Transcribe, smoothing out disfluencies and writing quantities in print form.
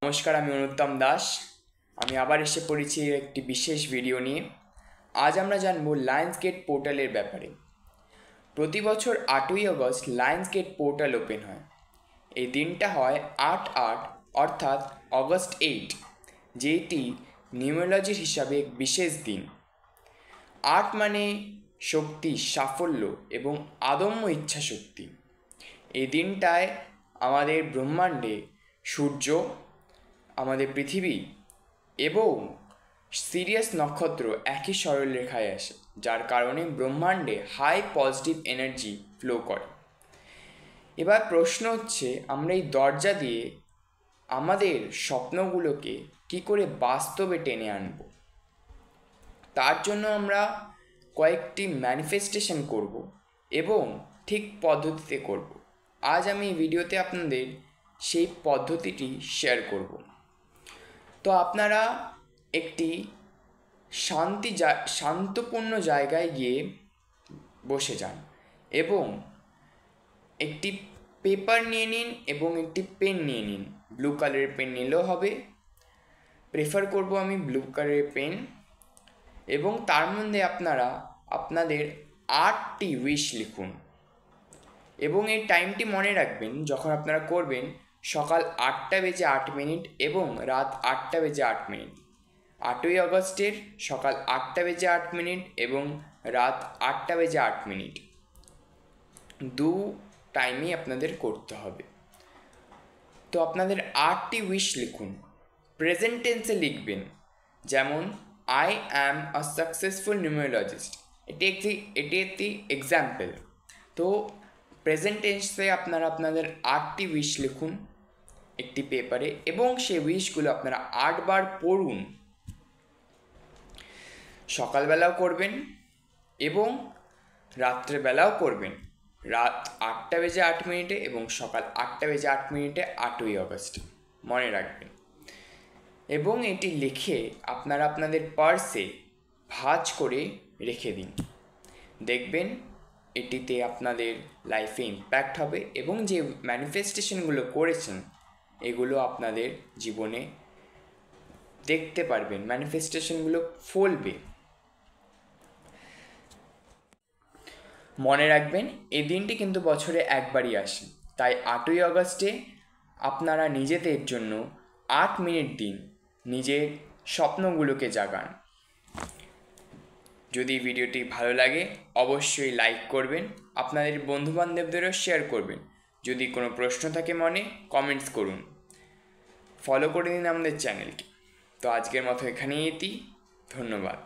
নমস্কার, আমি অনুত্তম দাস। আমি আবার এসে পড়েছি একটি বিশেষ ভিডিও নিয়ে। আজ আমরা জানব লায়ন্স গেট পোর্টালের ব্যাপারে। প্রতি বছর 8ই August lions gate portal open হয়। এই দিনটা হয় 8/8 অর্থাৎ অগস্ট 8, যেটি নিউমেরোলজির হিসাবে এক বিশেষ দিন। 8 মানে শক্তি, সাফল্য এবং আদম্য ইচ্ছাশক্তি। এই দিনটায় আমাদের ব্রহ্মাণ্ডে সূর্য, আমাদের পৃথিবী এবং সিরিয়াস নক্ষত্র একই সরলরেখায় আসে, যার কারণে ব্রহ্মাণ্ডে হাই পজিটিভ এনার্জি ফ্লো করে। এবার প্রশ্ন হচ্ছে, আমরা এই দরজা দিয়ে আমাদের স্বপ্নগুলোকে কী করে বাস্তবে টেনে আনব। তার জন্য আমরা কয়েকটি ম্যানিফেস্টেশন করব এবং ঠিক পদ্ধতিতে করব। আজ আমি এই ভিডিওতে আপনাদের সেই পদ্ধতিটি শেয়ার করব। তো আপনারা একটি শান্তপূর্ণ জায়গায় গিয়ে বসে যান এবং একটি পেপার নিয়ে নিন এবং একটি পেন নিয়ে নিন। ব্লু কালারের পেন নিলেও হবে, প্রেফার করব আমি ব্লু কালারের পেন। এবং তার মধ্যে আপনারা আপনাদের 8টি উইশ লিখুন এবং এই টাইমটি মনে রাখবেন। যখন আপনারা করবেন, সকাল 8:08 এবং রাত 8:08। 8ই আগস্টের সকাল 8:08 এবং রাত 8:08 দু টাইমই আপনাদের করতে হবে। তো আপনাদের 8টি উইশ লিখুন। প্রেজেন্ট টেন্সে লিখবেন, যেমন আই অ্যাম আ সাকসেসফুল নিউমেরোলজিস্ট। এটি একটি এক্সাম্পল। তো প্রেজেন্ট টেন্সে আপনারা আপনাদের 8টি উইশ লিখুন একটি পেপারে এবং সেই উইশগুলো আপনারা 8 বার পড়ুন। সকালবেলাও করবেন এবং রাত্রেবেলাও করবেন, রাত 8:08 এবং সকাল 8:08 8ই আগস্ট মনে রাখবেন। এবং এটি লিখে আপনারা আপনাদের পার্সে ভাঁজ করে রেখে দিন। দেখবেন এটিতে আপনাদের লাইফে ইম্প্যাক্ট হবে এবং যে ম্যানিফেস্টেশনগুলো করেছেন এগুলো আপনাদের জীবনে দেখতে পারবেন, ম্যানিফেস্টেশনগুলো ফলবে। মনে রাখবেন, এই দিনটি কিন্তু বছরে একবারই আসে, তাই 8ই আগস্টে আপনারা নিজেদের জন্য 8 মিনিট দিন, নিজের স্বপ্নগুলোকে জাগান। যদি ভিডিওটি ভালো লাগে অবশ্যই লাইক করবেন, আপনাদের বন্ধুবান্ধবদেরও শেয়ার করবেন। যদি কোনো প্রশ্ন থাকে মনে, কমেন্টস করুন। ফলো করে নিন আমাদের চ্যানেলকে। তো আজকের মতো এখানেই ধন্যবাদ।